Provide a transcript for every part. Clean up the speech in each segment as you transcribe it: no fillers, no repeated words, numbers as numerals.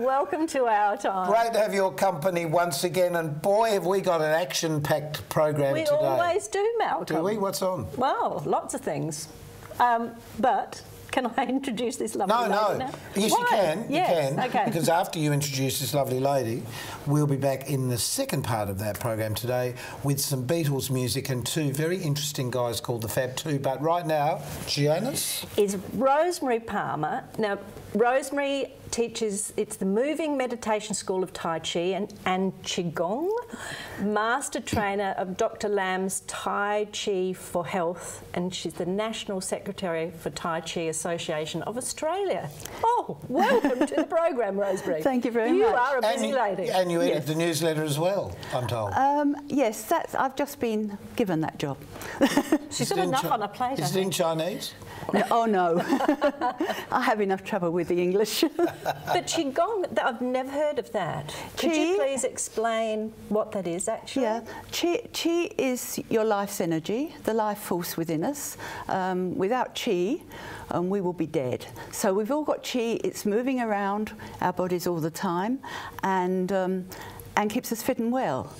welcome to Our Time. Great to have your company once again, and boy, have we got an action-packed program today. We always do, Malcolm. Do we? What's on? Well, lots of things. But can I introduce this lovely lady now? Yes, Why? you can. Yes, you can. okay. Because after you introduce this lovely lady, we'll be back in the second part of that program today with some Beatles music and two very interesting guys called the Fab Two. But right now, Janice is Rosemary Palmer. Now, Rosemary teaches, it's the Moving Meditation School of Tai Chi and Qigong, master trainer of Dr. Lam's Tai Chi for Health, and she's the National Secretary for Tai Chi Association of Australia. Oh, welcome to the program, Rosemary. Thank you very much. You are a busy lady. And you edit the newsletter as well, I'm told. Yes, I've just been given that job. She's got enough on her plate. Is it in Chinese? No, oh no, I have enough trouble with the English. But Qigong, I've never heard of that. Could you please explain what that is actually? Yeah, Qi is your life's energy, the life force within us. Without Qi, we will be dead. So we've all got Qi, it's moving around our bodies all the time, and keeps us fit and well.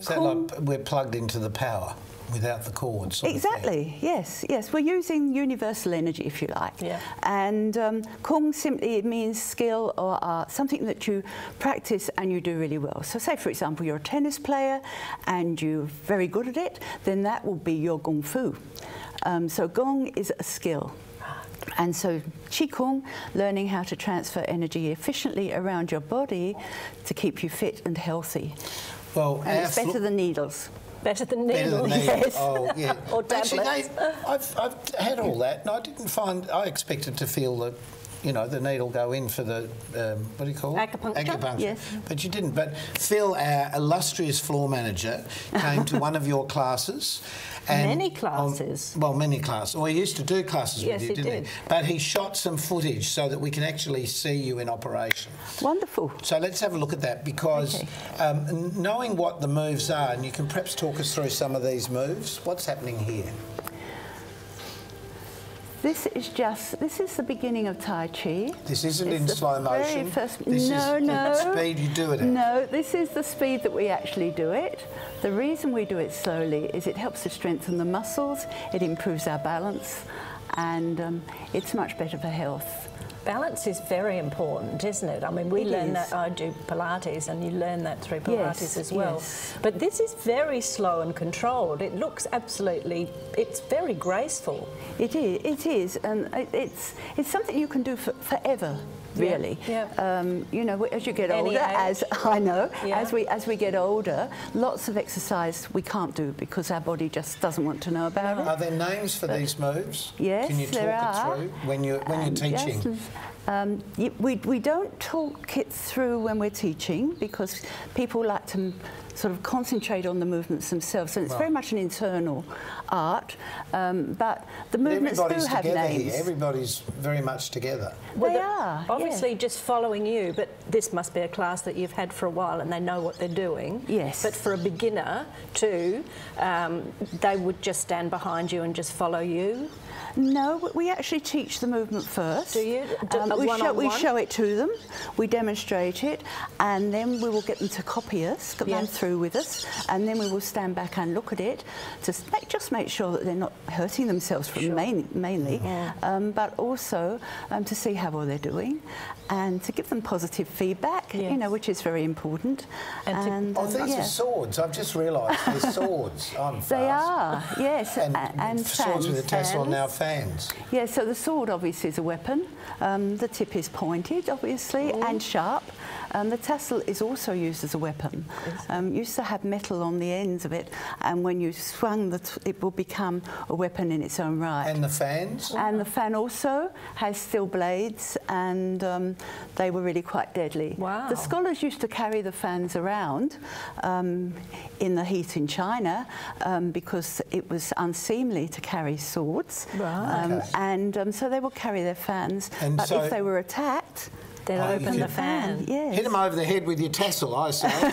So like we're plugged into the power without the cords. Exactly, yes, yes. We're using universal energy, if you like. Yeah. And Kung simply means skill or art, something that you practice and you do really well. So say, for example, you're a tennis player and you're very good at it, then that will be your Kung Fu. So Gong is a skill. And so Qigong, learning how to transfer energy efficiently around your body to keep you fit and healthy. Well, and it's better than needles. Better than needles. Better than needles. Yes. Oh, yeah. Or tablets. Actually, I've had all that, and I didn't find. I expected to feel the, you know, the needle go in for the what do you call it? Acupuncture. Acupuncture. Yes. But you didn't. But Phil, our illustrious floor manager, came to one of your classes. And many classes. Well, many classes. Well, he used to do classes yes, with you, didn't he? But he shot some footage so that we can actually see you in operation. Wonderful. So let's have a look at that, because knowing what the moves are, and you can perhaps talk us through some of these moves. What's happening here? This is the beginning of Tai Chi. This isn't in slow motion. This is no. The speed you do it at. No, this is the speed that we actually do it. The reason we do it slowly is it helps to strengthen the muscles, it improves our balance, and it's much better for health. Balance is very important, isn't it? I mean, we learn that. I do Pilates, and you learn that through Pilates as well. Yes. But this is very slow and controlled. It looks absolutely, it's very graceful. It is, and it's something you can do forever. Really, you know, as you get older, as we get older, lots of exercise we can't do because our body just doesn't want to know about it. Are there names for these moves? Yes, can you talk it through when you're teaching? We don't talk it through when we're teaching because people like to sort of concentrate on the movements themselves, and it's very much an internal art, but the movements do have names. Here. Everybody's very much together. Well, they are, obviously just following you, but this must be a class that you've had for a while and they know what they're doing. Yes. But for a beginner too, they would just stand behind you and just follow you? No, we actually teach the movement first. Do you? We show it to them, we demonstrate it, and then we will get them to copy us, run through with us, and then we will stand back and look at it to just make sure that they're not hurting themselves mainly, but also to see how well they're doing, and to give them positive feedback, you know, which is very important. And these are swords. I've just realised they're swords. They are, yes, and swords with a tassel and now fans. Yeah, so the sword obviously is a weapon. The tip is pointed, obviously, and sharp. The tassel is also used as a weapon. Used to have metal on the ends of it, and when you swung, it will become a weapon in its own right. And the fans? And the fan also has steel blades, and they were really quite deadly. Wow. The scholars used to carry the fans around in the heat in China because it was unseemly to carry swords. Right. And so they would carry their fans, but if they were attacked, Then open the fan. Yes. Hit them over the head with your tassel, I say.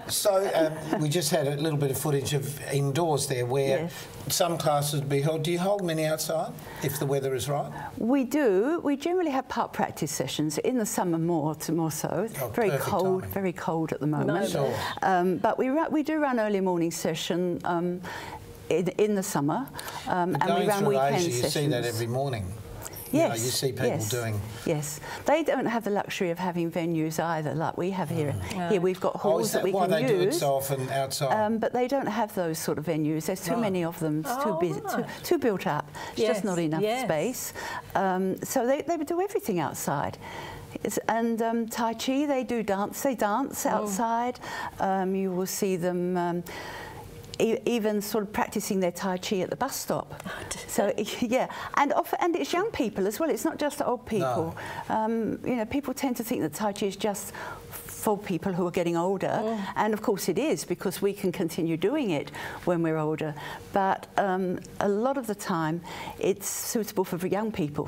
So we just had a little bit of footage of indoors there where some classes be held. Do you hold many outside if the weather is right? We do. We generally have park practice sessions in the summer more so. It's very cold, very cold at the moment. Sure. But we do run early morning session in the summer, and we run weekend sessions. You see that every morning. Yes, you see people doing. Yes, they don't have the luxury of having venues either, like we have here. Here we've got halls that we can use. Why they do it so often outside? But they don't have those sort of venues. There's too many of them. It's too busy, too built up. It's just not enough space. So they do everything outside. And Tai Chi, they do dance. They dance outside. You will see them. Even sort of practicing their Tai Chi at the bus stop. So yeah, and it's young people as well. It's not just old people. No. You know, people tend to think that Tai Chi is just for people who are getting older, and of course it is, because we can continue doing it when we're older. But a lot of the time, it's suitable for young people.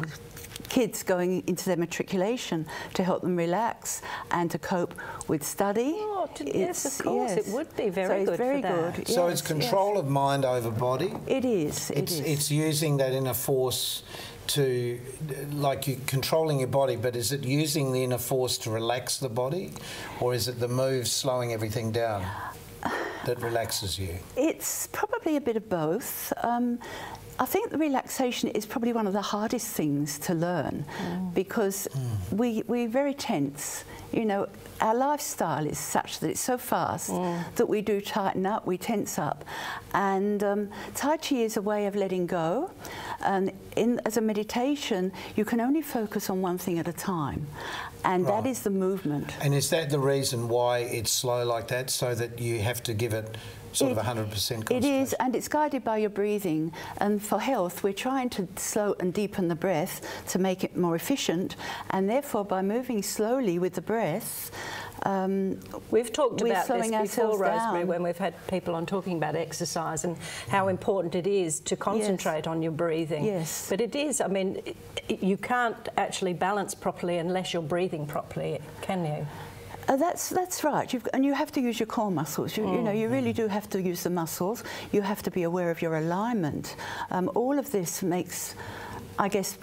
Kids going into their matriculation to help them relax and to cope with study. Oh, yes, of course, it would be very good for that. So it's control of mind over body. It is. It's using that inner force to, like, you controlling your body, but is it using the inner force to relax the body, or is it the moves slowing everything down that relaxes you? It's probably a bit of both. I think the relaxation is probably one of the hardest things to learn because we're very tense. You know, our lifestyle is such that it's so fast that we do tighten up, we tense up. And Tai Chi is a way of letting go. And as a meditation, you can only focus on one thing at a time. And that is the movement. And is that the reason why it's slow like that, so that you have to give it sort of 100% concentration? It is, and it's guided by your breathing. And for health, we're trying to slow and deepen the breath to make it more efficient. And therefore, by moving slowly with the breath, we've talked about this before, Rosemary, when we've had people on talking about exercise and how important it is to concentrate on your breathing. Yes. But it is, I mean, you can't actually balance properly unless you're breathing properly, can you? That's right, and you have to use your core muscles. You know, you really do have to use the muscles. You have to be aware of your alignment. All of this makes, I guess,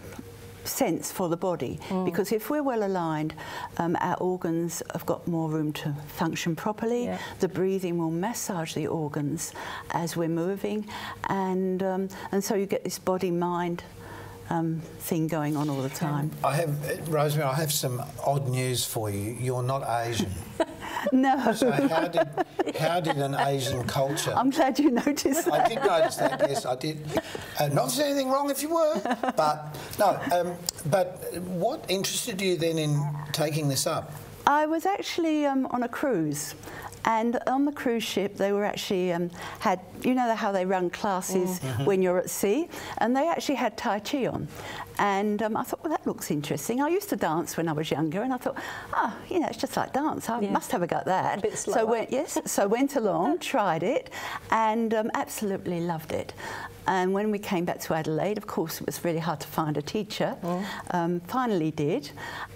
sense for the body, because if we're well aligned, our organs have got more room to function properly. The breathing will massage the organs as we're moving, and so you get this body-mind thing going on all the time. Rosemary, I have some odd news for you. You're not Asian. No. So how did an Asian culture... I'm glad you noticed that. I did notice that, yes, I did. Not saying anything wrong if you were, but no. But what interested you then in taking this up? I was actually on a cruise. And on the cruise ship, they were actually had, you know how they run classes when you're at sea, and they actually had Tai Chi on. And I thought, well, that looks interesting. I used to dance when I was younger, and I thought, you know, it's just like dance. I must have a go at that. A bit slower. So went along, tried it, and absolutely loved it. And when we came back to Adelaide, of course, it was really hard to find a teacher. Finally did.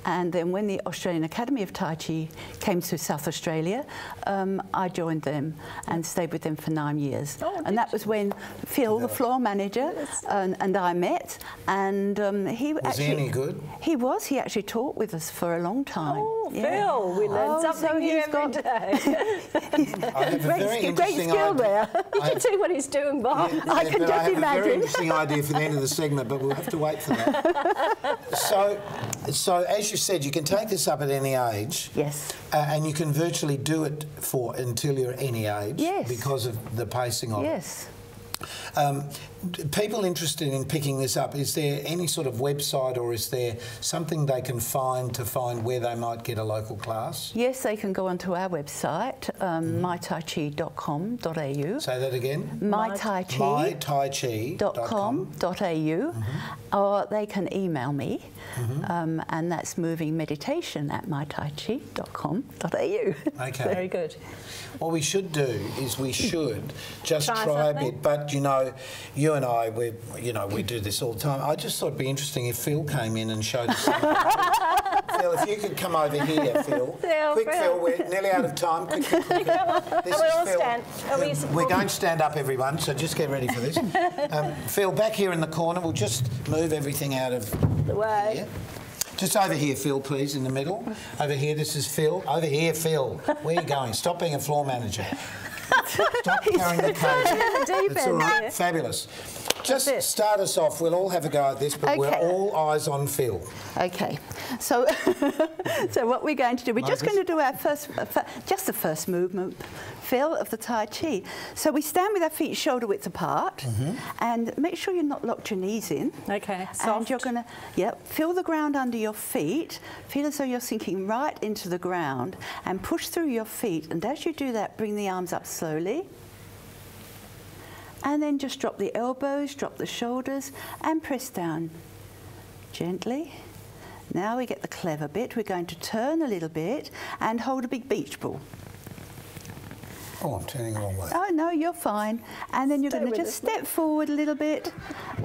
And then when the Australian Academy of Tai Chi came to South Australia, I joined them and stayed with them for 9 years. And that was when Phil, the floor manager, and I met. And he was actually... Was he any good? He was. He actually taught with us for a long time. Oh, Phil, we learn something new every day. I have a very interesting skill there. You can see what he's doing, Bob. I can just imagine. I have a very interesting idea for the end of the segment, but we'll have to wait for that. So as you said, you can take this up at any age. Yes. And you can virtually do it until you're any age. Yes. Because of the pacing of it. Yes. People interested in picking this up, is there any sort of website, or is there something they can find where they might get a local class? Yes, they can go onto our website, mytaichi.com.au. Say that again. mytaichi.com.au. Or they can email me, and that's movingmeditation@mytaichi.com.au. Okay. Very good. What we should do is we should just try a bit, but you know, you and I, we do this all the time. I just thought it'd be interesting if Phil came in and showed us something. Phil, if you could come over here, Phil. Yeah, Quick, Phil, we're nearly out of time. Quick. This is all Phil. stand. We're going to stand up, everyone, so just get ready for this. Phil, back here in the corner, we'll just move everything out of the way. here. Just over here, Phil, please, in the middle. Over here, this is Phil. Over here, Phil. Where are you going? Stop being a floor manager. Stop carrying the cage. That's all right. Fabulous. Just start us off. We'll all have a go at this, but we're all eyes on Phil. Okay. So, so what we're going to do, we're just going to do our just the first movement, Phil, of the Tai Chi. So we stand with our feet shoulder width apart, and make sure you're not locked your knees in. Okay. Soft. And you're going to, feel the ground under your feet. Feel as though you're sinking right into the ground, and push through your feet. And as you do that, bring the arms up slowly. And then just drop the elbows, drop the shoulders, and press down gently. Now we get the clever bit. We're going to turn a little bit and hold a big beach ball. Oh, I'm turning the wrong way. Oh, no, you're fine. And then you're going to just step forward a little bit,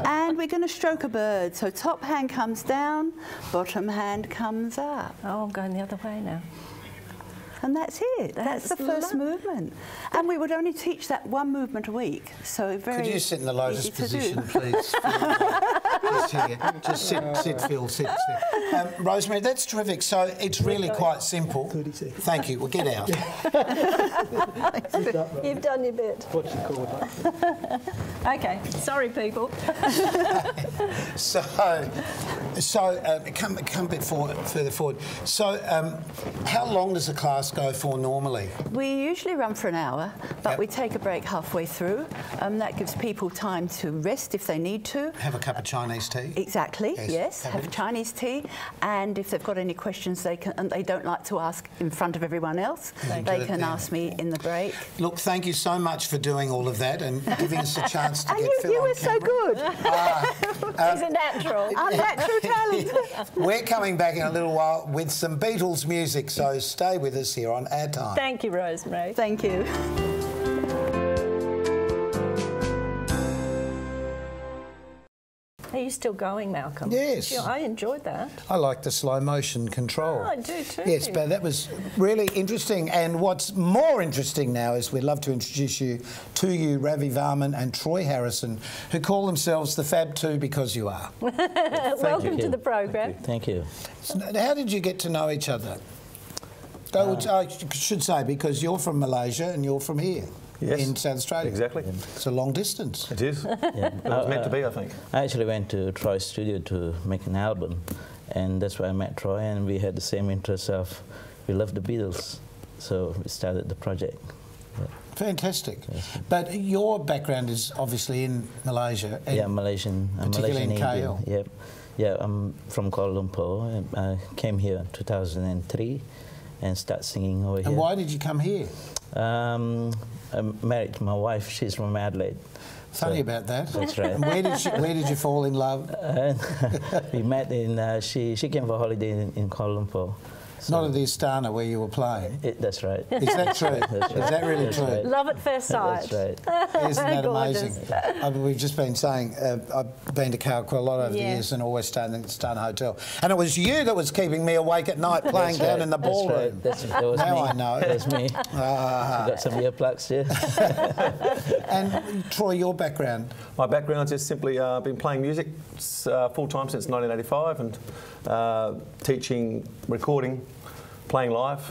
and we're going to stroke a bird. So top hand comes down, bottom hand comes up. Oh, I'm going the other way now. And that's it. That's the first movement. And we would only teach that one movement a week. So very Could you sit in the lotus easy to position, do. please? Just here. Just sit, Phil, sit. Rosemary, that's terrific. So it's really quite simple. Thank you. Well, get out. You've done your bit. What's it called? Okay. Sorry, people. So come a bit further forward. So how long does a class go for normally? We usually run for an hour, but we take a break halfway through. That gives people time to rest if they need to. Have a cup of Chinese tea? Exactly, yes. Have Chinese tea. And if they've got any questions they can, and they don't like to ask in front of everyone else, they can ask me in the break. Look, thank you so much for doing all of that and giving us a chance to get Phil you on were so good. He's a natural. Unnatural talent. We're coming back in a little while with some Beatles music, so stay with us here on Our Time. Thank you, Rosemary. Thank you. Are you still going, Malcolm? Yes. Yeah, I enjoyed that. I like the slow motion control. Oh, I do too. Yes, but that was really interesting. And what's more interesting now is we'd love to introduce you to Ravie, Varmaan and Troy Harrison, who call themselves the Fab Two because you are. Welcome to the program. Thank you. So how did you get to know each other? I should say, because you're from Malaysia and you're from here. Yes. In South Australia. Exactly. It's a long distance. It is. It was meant to be, I think. I actually went to Troy's studio to make an album, and that's where I met Troy, and we had the same interest of, we loved the Beatles, so we started the project. Fantastic. Yes. But your background is obviously in Malaysia. And Yeah, Malaysian. particularly Malaysian in Indian. KL. Yep. Yeah, I'm from Kuala Lumpur. And I came here in 2003 and started singing over here. And why did you come here? I'm married to my wife. She's from Adelaide. Funny about that. That's right. And where did you fall in love? We met in. She came for holiday in Kuala Lumpur. Not at the Astana where you were playing. That's right. Is that true? That's right. Is that really That's true? right. Love at first sight. That's right. Isn't that Gorgeous. amazing? We've just been saying, I've been to KL quite a lot over the years and always stayed in the Astana Hotel. And it was you that was keeping me awake at night playing down in the ballroom. That was now me. I know. That's me. You got some earplugs here. And Troy, your background? My background's just simply been playing music full-time since 1985 and teaching, recording, playing live.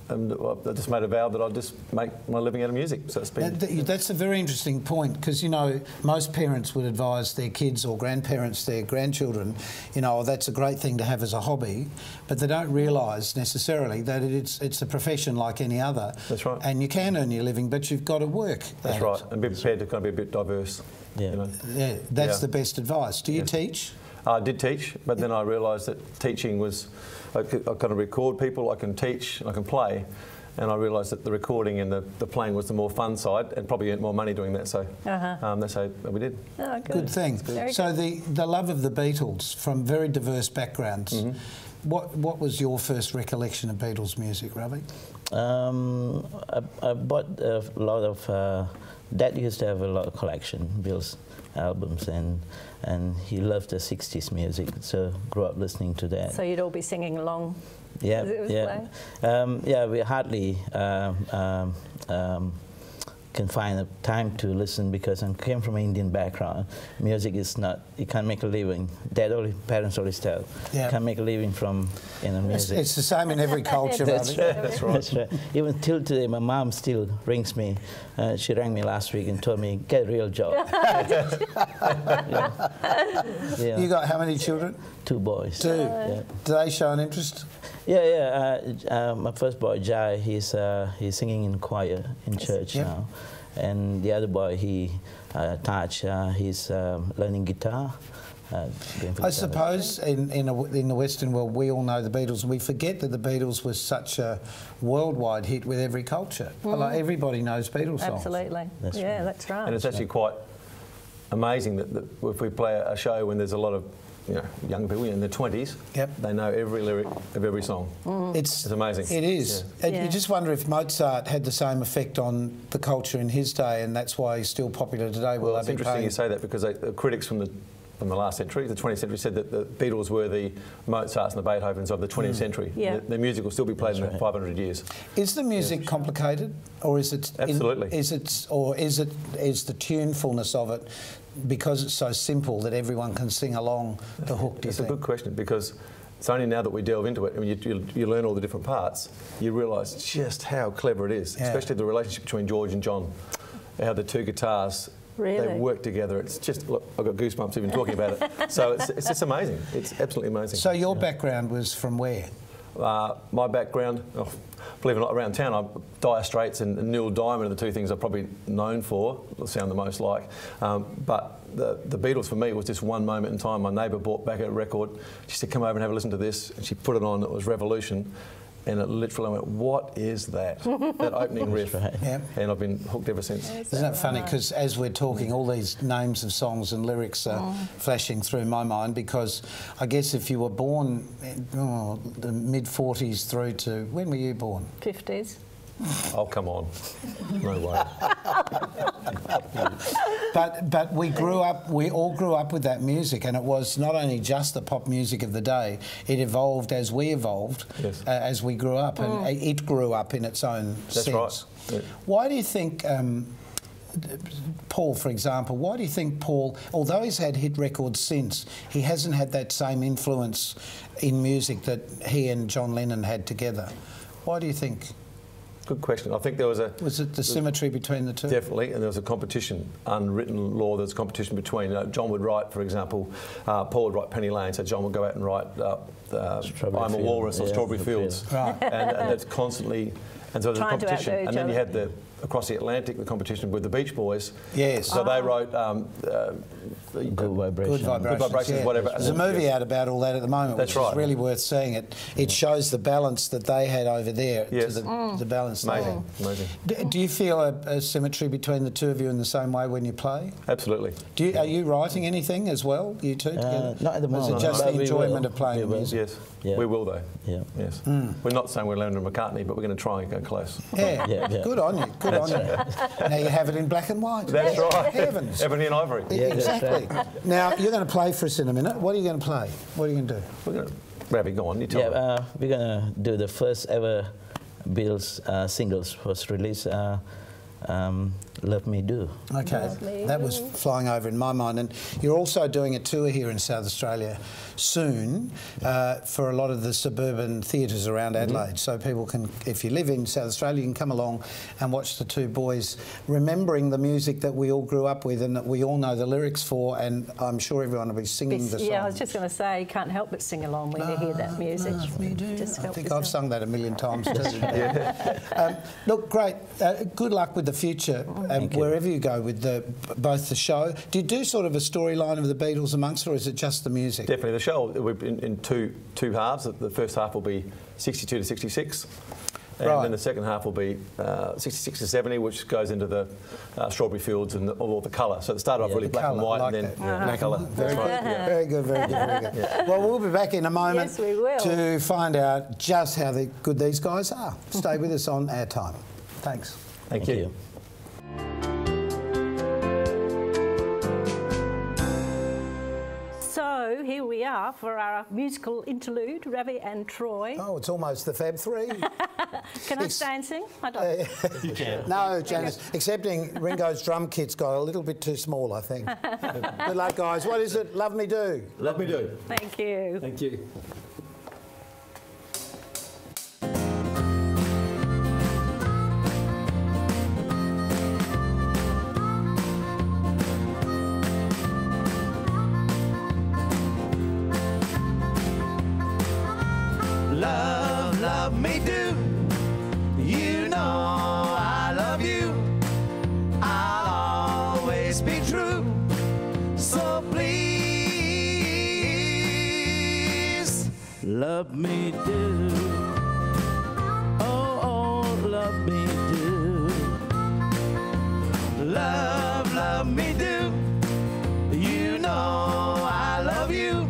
And I just made a vow that I'd just make my living out of music. So it's been... That's a very interesting point, because, you know, most parents would advise their kids or grandparents, their grandchildren, you know, that's a great thing to have as a hobby, but they don't realise necessarily that it's a profession like any other. That's right. And you can earn your living, but you've got to work. That's right, and be prepared to kind of be a bit diverse. Yeah. You know? Yeah, that's the best advice. Do you Yes. teach? I did teach, but then I realised that teaching was, I kind of record people, I can teach, I can play, and I realised that the recording and the playing was the more fun side, and probably earned more money doing that. So that's how we did. Oh, Good thing. So the love of the Beatles from very diverse backgrounds. What was your first recollection of Beatles music, Ravie? I bought a lot of. Dad used to have a lot of collection, Beatles albums, and he loved the 60s music, so grew up listening to that. So you'd all be singing along. Yeah, as it was yeah, yeah. We hardly can find a time to listen because I came from an Indian background. Music is not, you can't make a living. Parents always tell, you can't make a living from music. It's the same in every culture. That's right. That's right. That's right. Even till today, my mom still rings me. She rang me last week and told me, get a real job. Yeah. You got how many children? 2 boys. 2. Yeah. Do they show an interest? Yeah. My first boy, Jai, he's singing in choir in church now, and the other boy, Taj, he's learning guitar. I suppose in the Western world, we all know the Beatles, and we forget that the Beatles was such a worldwide hit with every culture. Like everybody knows Beatles songs. Absolutely. That's yeah, right. that's right. And it's actually quite amazing that if we play a show when there's a lot of young people in their 20s, they know every lyric of every song. It's amazing. It is. You just wonder if Mozart had the same effect on the culture in his day, and that's why he's still popular today. Well, it's interesting you say that, because the critics from the last century, the 20th century, said that the Beatles were the Mozarts and the Beethovens of the 20th century. Yeah. Their music will still be played in 500 years. Is the music complicated, or is it? Absolutely. Is the tunefulness of it, because it's so simple that everyone can sing along the hook? It's a good question, because it's only now that we delve into it and you learn all the different parts, you realise just how clever it is, especially the relationship between George and John, how the 2 guitars. Really? They work together. It's just, look, I've got goosebumps even talking about it. So it's just amazing. It's absolutely amazing. So your background was from where? My background, believe it or not, around town, Dire Straits and Neil Diamond are the 2 things I'm probably known for, sound the most like. But the Beatles for me was just one moment in time. My neighbour brought back a record. She said, come over and have a listen to this. And she put it on. It was Revolution. And it literally went, what is that? That opening riff. Right. Yeah. And I've been hooked ever since. Isn't that funny? Because as we're talking, all these names of songs and lyrics are flashing through my mind, because I guess if you were born in the mid-40s through to... When were you born? 50s. Oh, come on. No way. But we all grew up with that music, and it was not only just the pop music of the day, it evolved as we evolved, as we grew up, and it grew up in its own sense. That's right. Yeah. Why do you think... Paul, for example, why do you think Paul, although he's had hit records since, he hasn't had that same influence in music that he and John Lennon had together? Why do you think? Good question. I think there was a... Was it the symmetry between the 2? Definitely, and there was a competition, unwritten law, there's a competition between... John would write, for example, Paul would write Penny Lane, so John would go out and write I'm a Walrus or Strawberry Fields. Right. And that's constly... And so there's a Trying to competition. outdo And each then you other. had the across the Atlantic, the competition with the Beach Boys. Yes. So they wrote... Good Vibrations. Good Vibrations, Vibrations, whatever. There's a movie out about all that at the moment, That's which right. is really worth seeing. It shows the balance that they had over there to the balance they had. Amazing. Do you feel a symmetry between the 2 of you in the same way when you play? Absolutely. Are you writing anything as well, you 2 together? Not at the moment. Or is it just but the we enjoyment will. of playing We will. music? Yes. Yeah. We will, though. Yeah. Yes. We're not saying we're Lennon and McCartney, but we're going to try and go close. Yeah. Yeah. Good on you. Good on you. Now you have it in black and white. That's right. Heavens. Ebony and Ivory. Exactly. Now, you're going to play for us in a minute. What are you going to play? What are you going to do? We're going to... Ravie, go on. You tell me. We're going to do the first ever Beatles singles was released, Love Me Do. Okay, that was flying over in my mind. And you're also doing a tour here in South Australia soon for a lot of the suburban theatres around Adelaide. So people can, if you live in South Australia, you can come along and watch the 2 boys remembering the music that we all grew up with and that we all know the lyrics for, and I'm sure everyone will be singing the song. Yeah, I was just going to say, you can't help but sing along when you hear that music. Just I help think yourself. I've sung that a million times too. Look, great. Good luck with the future, wherever you go with both the show. Do you do sort of a storyline of the Beatles amongst, or is it just the music? Definitely. The show will be in two halves. The first half will be 62 to 66. And then the second half will be 66 to 70, which goes into the Strawberry Fields and all the colour. So it started off really black and white, like and then black colour. Very good. Very good, very good, very good. Well, we'll be back in a moment to find out just how good these guys are. Stay with us on Our Time. Thanks. Thank you. here we are for our musical interlude, Ravie and Troy. Oh, it's almost the Fab Three. Can I stay and sing? I don't. You can. No, Janice, excepting Ringo's drum kit's got a little bit too small, I think. Good luck, guys. What is it? Love Me Do. Love Me Do. Thank you. Thank you. Love, love me do. You know I love you. I'll always be true. So please, love me do. Oh, oh, love me do. Love, love me do. You know I love you.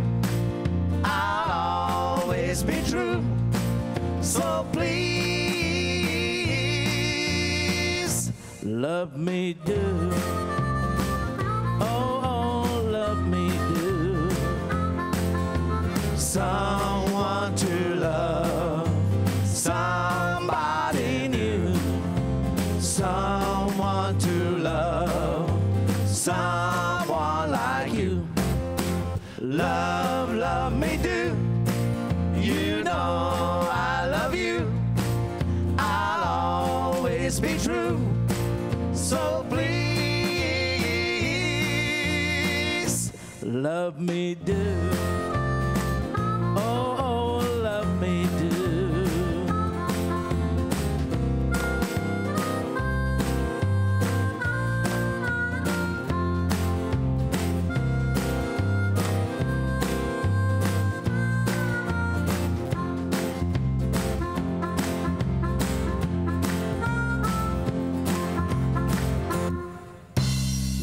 I'll always be true. So please, love me do. Oh, oh, love me do. Someone to love, somebody new. Someone to love, someone like you. Love, love me do. You know I love you. I'll always be true. So please, love me do. Oh, oh, love me do.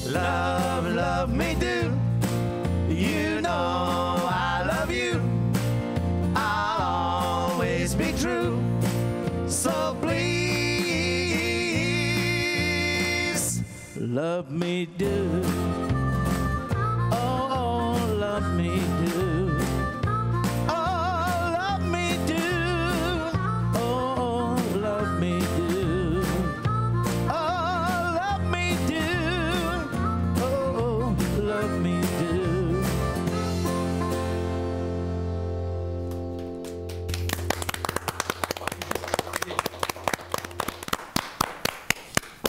Love, love me do. You know I love you. I'll always be true. So please, love me do. Oh, oh, love me do. Oh, love me do. Oh, love me do.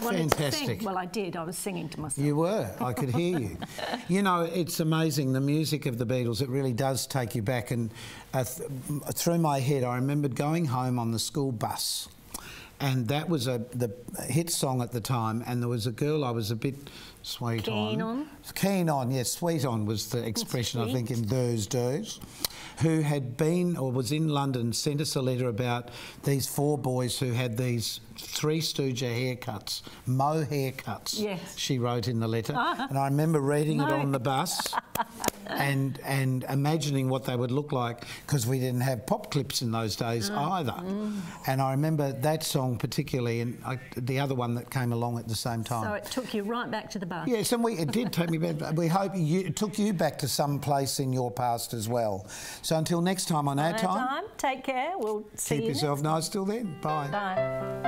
Fantastic. Well, I did. I was singing to myself. You were. I could hear you. You know, it's amazing, the music of the Beatles, it really does take you back. And through my head, I remembered going home on the school bus, and that was the hit song at the time, and there was a girl I was a bit sweet Keen on? Keen on, yes. Sweet on was the expression, I think, in those days, who had been or was in London, sent us a letter about these 4 boys who had these Three Stooge haircuts, Mo haircuts, yes. she wrote in the letter. And I remember reading it on the bus and imagining what they would look like, because we didn't have pop clips in those days either. And I remember that song particularly, and the other one that came along at the same time. So it took you right back to the bus. Yes, and it did take me back. We hope it took you back to some place in your past as well. So until next time on Our Time, take care. We'll see you keep yourself nice till then. Bye. Bye.